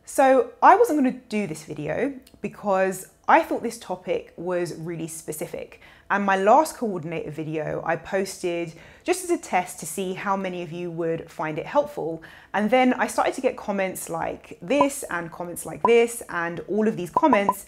So I wasn't going to do this video because I thought this topic was really specific. And my last coordinator video I posted just as a test to see how many of you would find it helpful. And then I started to get comments like this and comments like this and all of these comments.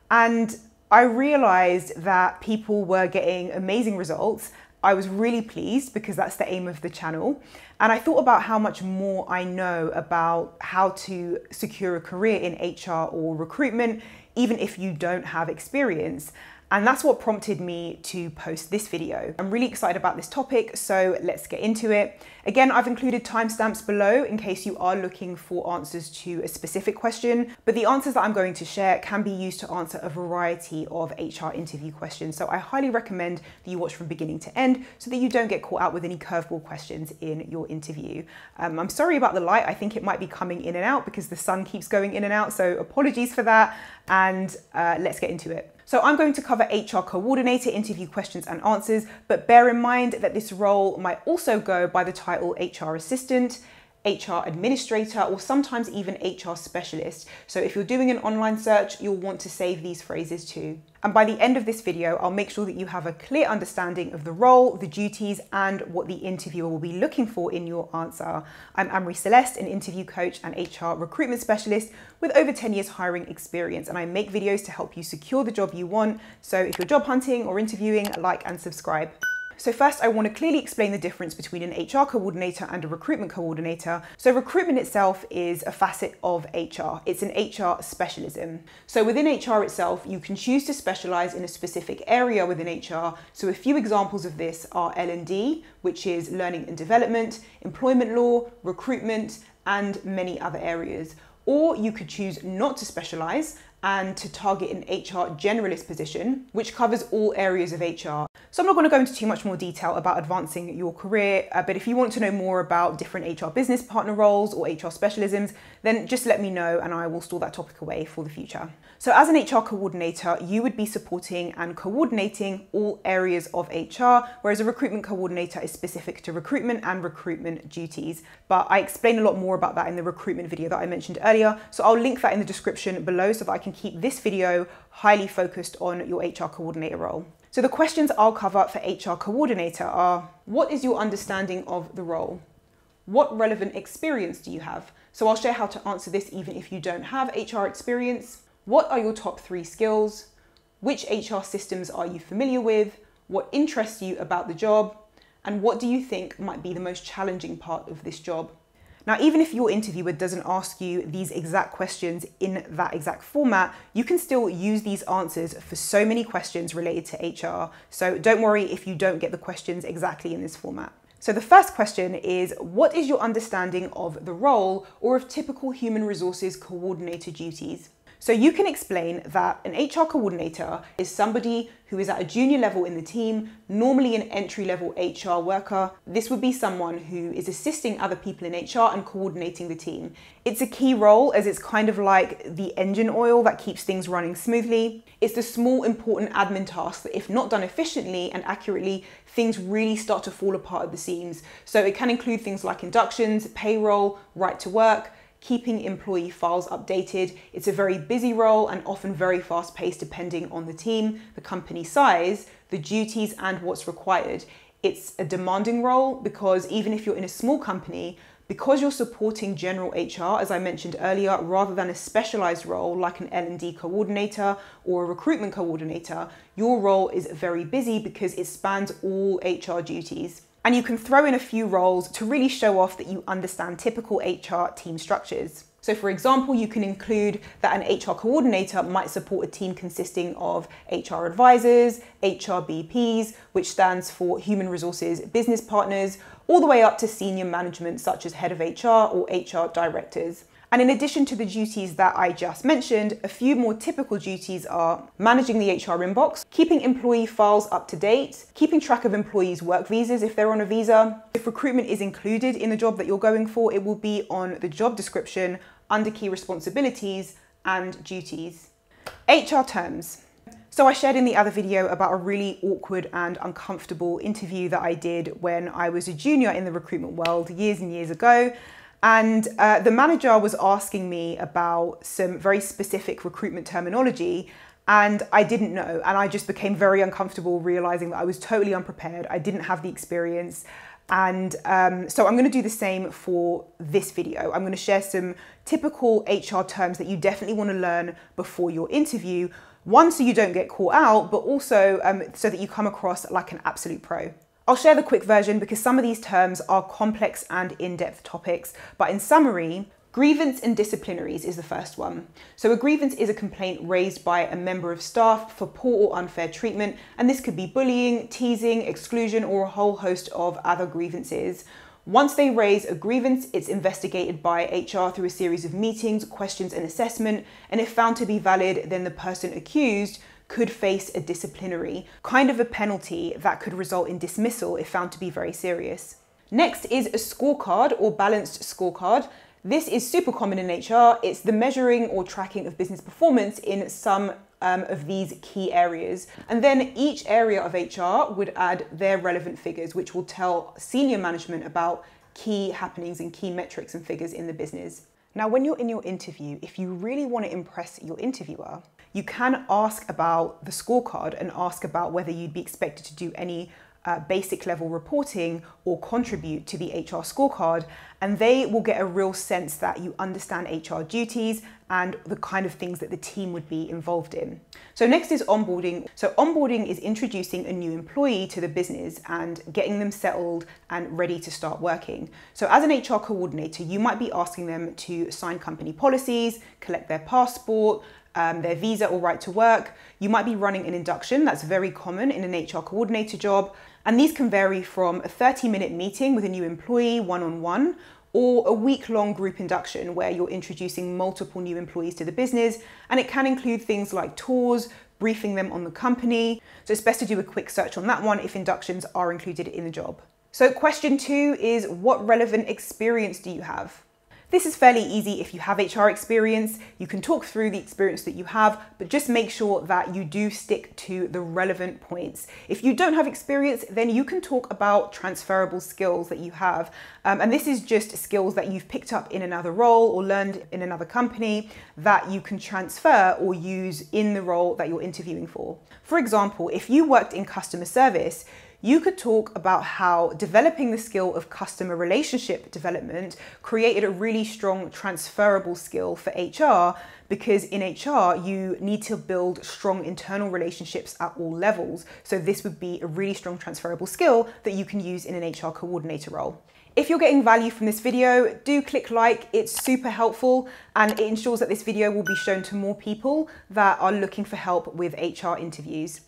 And I realized that people were getting amazing results. I was really pleased because that's the aim of the channel. And I thought about how much more I know about how to secure a career in HR or recruitment, even if you don't have experience. And that's what prompted me to post this video. I'm really excited about this topic, so let's get into it. Again, I've included timestamps below in case you are looking for answers to a specific question, but the answers that I'm going to share can be used to answer a variety of HR interview questions. So I highly recommend that you watch from beginning to end so that you don't get caught out with any curveball questions in your interview. I'm sorry about the light. I think it might be coming in and out because the sun keeps going in and out, so apologies for that, and let's get into it. So I'm going to cover HR coordinator interview questions and answers, but bear in mind that this role might also go by the title HR assistant, HR administrator, or sometimes even HR specialist. So if you're doing an online search, you'll want to save these phrases too. And by the end of this video, I'll make sure that you have a clear understanding of the role, the duties, and what the interviewer will be looking for in your answer. I'm Anne-Marie Celeste, an interview coach and HR recruitment specialist with over 10 years hiring experience, and I make videos to help you secure the job you want. So if you're job hunting or interviewing, like and subscribe. So first, I want to clearly explain the difference between an HR coordinator and a recruitment coordinator. So recruitment itself is a facet of HR. It's an HR specialism. So within HR itself, you can choose to specialize in a specific area within HR. So a few examples of this are L&D, which is learning and development, employment law, recruitment, and many other areas. Or you could choose not to specialize and to target an HR generalist position, which covers all areas of HR. So I'm not going to go into too much more detail about advancing your career, but if you want to know more about different HR business partner roles or HR specialisms, then just let me know and I will store that topic away for the future. So as an HR coordinator, you would be supporting and coordinating all areas of HR, whereas a recruitment coordinator is specific to recruitment and recruitment duties. But I explain a lot more about that in the recruitment video that I mentioned earlier. So I'll link that in the description below so that I can keep this video highly focused on your HR coordinator role. So the questions I'll cover for HR coordinator are: what is your understanding of the role? What relevant experience do you have? So I'll share how to answer this even if you don't have HR experience. What are your top 3 skills? Which HR systems are you familiar with? What interests you about the job? And what do you think might be the most challenging part of this job? Now, even if your interviewer doesn't ask you these exact questions in that exact format, you can still use these answers for so many questions related to HR. So don't worry if you don't get the questions exactly in this format. So the first question is, what is your understanding of the role or of typical human resources coordinator duties? So you can explain that an HR coordinator is somebody who is at a junior level in the team, normally an entry-level HR worker. This would be someone who is assisting other people in HR and coordinating the team. It's a key role as it's kind of like the engine oil that keeps things running smoothly. It's the small, important admin tasks that, if not done efficiently and accurately, things really start to fall apart at the seams. So it can include things like inductions, payroll, right to work, keeping employee files updated. It's a very busy role and often very fast paced depending on the team, the company size, the duties and what's required. It's a demanding role because even if you're in a small company, because you're supporting general HR, as I mentioned earlier, rather than a specialized role like an L&D coordinator or a recruitment coordinator, your role is very busy because it spans all HR duties. And you can throw in a few roles to really show off that you understand typical HR team structures. So for example, you can include that an HR coordinator might support a team consisting of HR advisors, HR BPs, which stands for Human Resources Business Partners, all the way up to senior management such as head of HR or HR directors. And in addition to the duties that I just mentioned, a few more typical duties are managing the HR inbox, keeping employee files up to date, keeping track of employees' work visas if they're on a visa. If recruitment is included in the job that you're going for, it will be on the job description under key responsibilities and duties. HR terms. So I shared in the other video about a really awkward and uncomfortable interview that I did when I was a junior in the recruitment world years and years ago. And the manager was asking me about some very specific recruitment terminology, and I didn't know. And I just became very uncomfortable realizing that I was totally unprepared. I didn't have the experience. And so I'm going to do the same for this video. I'm going to share some typical HR terms that you definitely want to learn before your interview. One, so you don't get caught out, but also so that you come across like an absolute pro. I'll share the quick version because some of these terms are complex and in-depth topics, but in summary, grievance and disciplinaries is the first one. So a grievance is a complaint raised by a member of staff for poor or unfair treatment, and this could be bullying, teasing, exclusion, or a whole host of other grievances. Once they raise a grievance, it's investigated by HR through a series of meetings, questions, and assessment, and if found to be valid, then the person accused could face a disciplinary, kind of a penalty that could result in dismissal if found to be very serious. Next is a scorecard or balanced scorecard. This is super common in HR. It's the measuring or tracking of business performance in some of these key areas. And then each area of HR would add their relevant figures, which will tell senior management about key happenings and key metrics and figures in the business. Now, when you're in your interview, if you really want to impress your interviewer, you can ask about the scorecard and ask about whether you'd be expected to do any basic level reporting or contribute to the HR scorecard, and they will get a real sense that you understand HR duties and the kind of things that the team would be involved in. So next is onboarding. So onboarding is introducing a new employee to the business and getting them settled and ready to start working. So as an HR coordinator, you might be asking them to sign company policies, collect their passport, their visa or right to work. You might be running an induction. That's very common in an HR coordinator job. And these can vary from a 30-minute meeting with a new employee one-on-one, or a week-long group induction where you're introducing multiple new employees to the business. And it can include things like tours, briefing them on the company. So it's best to do a quick search on that one if inductions are included in the job. So question 2 is, what relevant experience do you have? This is fairly easy if you have HR experience. You can talk through the experience that you have, but just make sure that you do stick to the relevant points. If you don't have experience, then you can talk about transferable skills that you have. And this is just skills that you've picked up in another role or learned in another company that you can transfer or use in the role that you're interviewing for. For example, if you worked in customer service, you could talk about how developing the skill of customer relationship development created a really strong transferable skill for HR, because in HR, you need to build strong internal relationships at all levels. So this would be a really strong transferable skill that you can use in an HR coordinator role. If you're getting value from this video, do click like. It's super helpful and it ensures that this video will be shown to more people that are looking for help with HR interviews.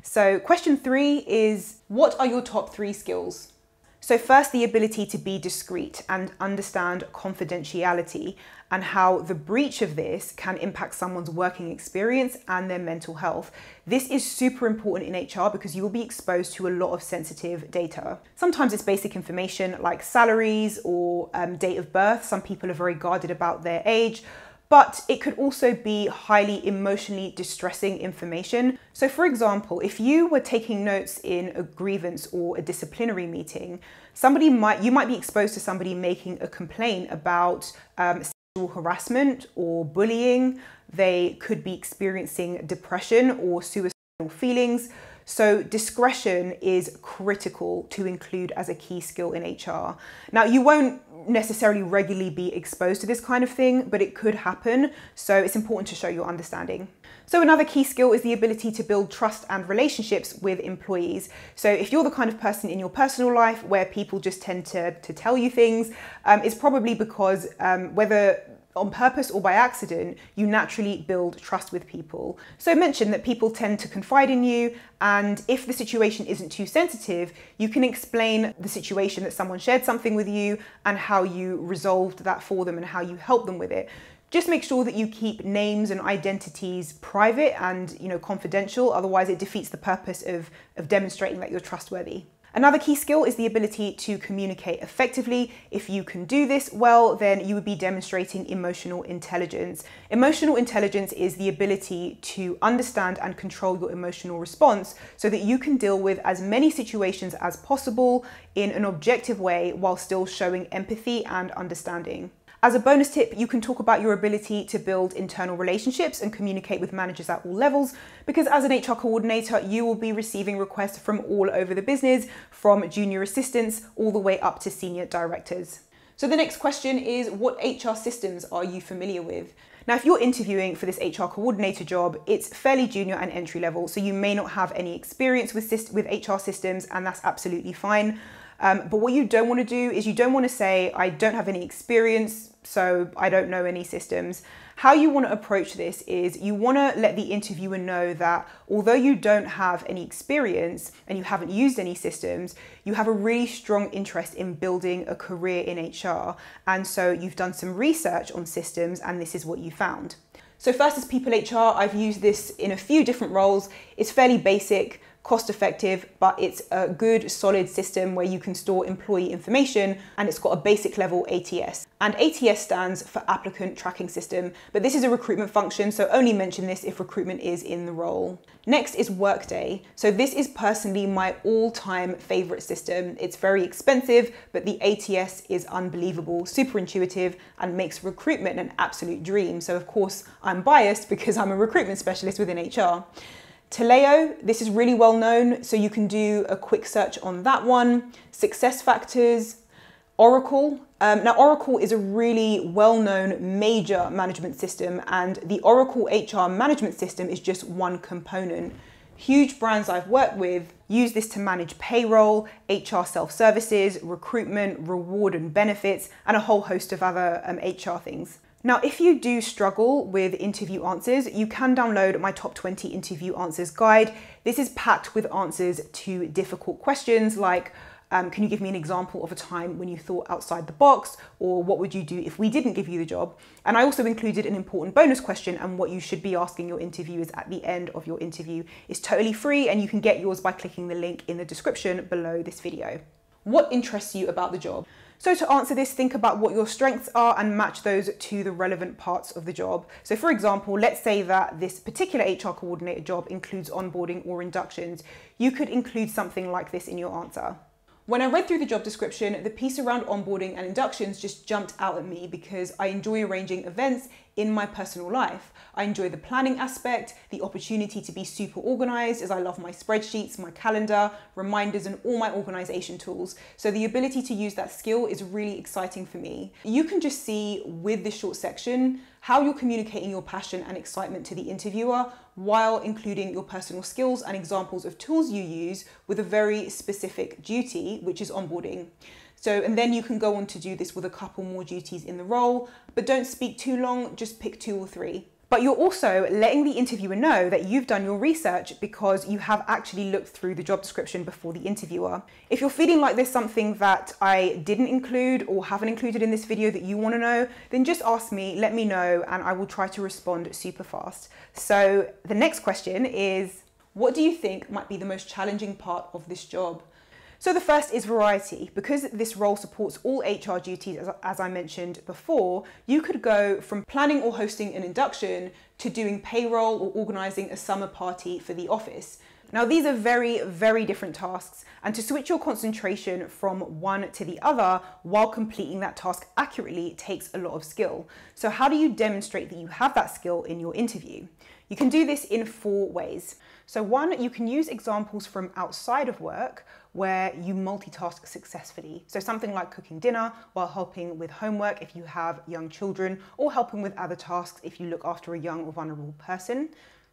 So question 3 is, what are your top 3 skills? So first, the ability to be discreet and understand confidentiality and how the breach of this can impact someone's working experience and their mental health. This is super important in HR because you will be exposed to a lot of sensitive data. Sometimes it's basic information like salaries or date of birth. Some people are very guarded about their age, but it could also be highly emotionally distressing information. So for example, if you were taking notes in a grievance or a disciplinary meeting, you might be exposed to somebody making a complaint about sexual harassment or bullying. They could be experiencing depression or suicidal feelings. So discretion is critical to include as a key skill in HR. Now, you won't necessarily regularly be exposed to this kind of thing, but it could happen. So it's important to show your understanding. So another key skill is the ability to build trust and relationships with employees. So if you're the kind of person in your personal life where people just tend to tell you things, it's probably because whether on purpose or by accident, you naturally build trust with people. So mention that people tend to confide in you, and if the situation isn't too sensitive, you can explain the situation that someone shared something with you and how you resolved that for them and how you helped them with it. Just make sure that you keep names and identities private and confidential, otherwise it defeats the purpose of demonstrating that you're trustworthy. Another key skill is the ability to communicate effectively. If you can do this well, then you would be demonstrating emotional intelligence. Emotional intelligence is the ability to understand and control your emotional response so that you can deal with as many situations as possible in an objective way while still showing empathy and understanding. As a bonus tip, you can talk about your ability to build internal relationships and communicate with managers at all levels, because as an HR coordinator, you will be receiving requests from all over the business, from junior assistants all the way up to senior directors. So the next question is, what HR systems are you familiar with? Now, if you're interviewing for this HR coordinator job, it's fairly junior and entry level, so you may not have any experience with HR systems, and that's absolutely fine. But what you don't want to do is you don't want to say, I don't have any experience, so I don't know any systems. How you want to approach this is you want to let the interviewer know that although you don't have any experience and you haven't used any systems, you have a really strong interest in building a career in HR. And so you've done some research on systems and this is what you found. So first is People HR. I've used this in a few different roles. It's fairly basic, cost effective, but it's a good solid system where you can store employee information, and it's got a basic level ATS. And ATS stands for Applicant Tracking System, but this is a recruitment function, so only mention this if recruitment is in the role. Next is Workday. So this is personally my all-time favorite system. It's very expensive, but the ATS is unbelievable, super intuitive, and makes recruitment an absolute dream. So of course, I'm biased because I'm a recruitment specialist within HR. Taleo, this is really well known, so you can do a quick search on that one. SuccessFactors, Oracle. Now Oracle is a really well-known major management system, and the Oracle HR management system is just one component. Huge brands I've worked with use this to manage payroll, HR self-services, recruitment, reward and benefits, and a whole host of other HR things. Now, if you do struggle with interview answers, you can download my top 20 interview answers guide. This is packed with answers to difficult questions like, can you give me an example of a time when you thought outside the box? Or what would you do if we didn't give you the job? And I also included an important bonus question and what you should be asking your interviewers at the end of your interview. It's totally free and you can get yours by clicking the link in the description below this video. What interests you about the job? So to answer this, think about what your strengths are and match those to the relevant parts of the job. So for example, let's say that this particular HR coordinator job includes onboarding or inductions. You could include something like this in your answer. When I read through the job description, the piece around onboarding and inductions just jumped out at me because I enjoy arranging events in my personal life. I enjoy the planning aspect, the opportunity to be super organized as I love my spreadsheets, my calendar, reminders, and all my organization tools. So the ability to use that skill is really exciting for me. You can just see with this short section how you're communicating your passion and excitement to the interviewer while including your personal skills and examples of tools you use with a very specific duty, which is onboarding. So, and then you can go on to do this with a couple more duties in the role, but don't speak too long, just pick 2 or 3. But you're also letting the interviewer know that you've done your research because you have actually looked through the job description before the interviewer. If you're feeling like there's something that I didn't include or haven't included in this video that you want to know, then just ask me, let me know, and I will try to respond super fast. So the next question is, what do you think might be the most challenging part of this job? So the first is variety. Because this role supports all HR duties, as I mentioned before, you could go from planning or hosting an induction to doing payroll or organising a summer party for the office. Now, these are very, very different tasks, and to switch your concentration from one to the other while completing that task accurately takes a lot of skill. So how do you demonstrate that you have that skill in your interview? You can do this in 4 ways. So 1, you can use examples from outside of work where you multitask successfully. So something like cooking dinner while helping with homework if you have young children, or helping with other tasks if you look after a young or vulnerable person.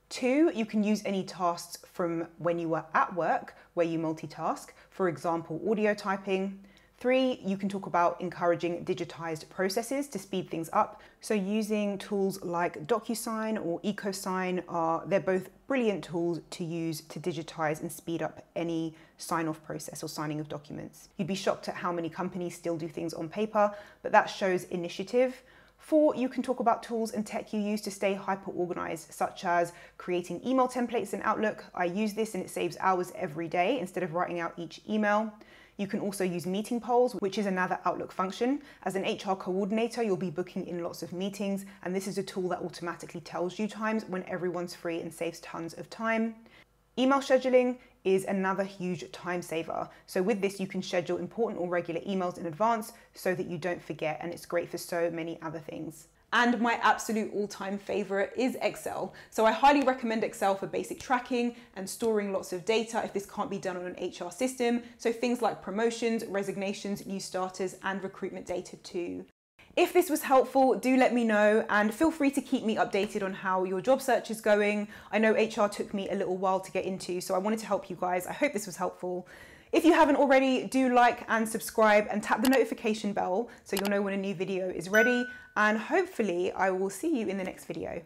2, you can use any tasks from when you were at work where you multitask, for example, audio typing. 3, you can talk about encouraging digitized processes to speed things up. So using tools like DocuSign or EcoSign they're both brilliant tools to use to digitize and speed up any sign-off process or signing of documents. You'd be shocked at how many companies still do things on paper, but that shows initiative. 4, you can talk about tools and tech you use to stay hyper-organized, such as creating email templates in Outlook. I use this and it saves hours every day instead of writing out each email. You can also use meeting polls, which is another Outlook function. As an HR coordinator, you'll be booking in lots of meetings, and this is a tool that automatically tells you times when everyone's free and saves tons of time. Email scheduling is another huge time saver. So with this, you can schedule important or regular emails in advance so that you don't forget, and it's great for so many other things. And my absolute all-time favorite is Excel. So I highly recommend Excel for basic tracking and storing lots of data if this can't be done on an HR system. So things like promotions, resignations, new starters, and recruitment data too. If this was helpful, do let me know, and feel free to keep me updated on how your job search is going. I know HR took me a little while to get into, so I wanted to help you guys. I hope this was helpful. If you haven't already, do like and subscribe and tap the notification bell so you'll know when a new video is ready. And hopefully I will see you in the next video.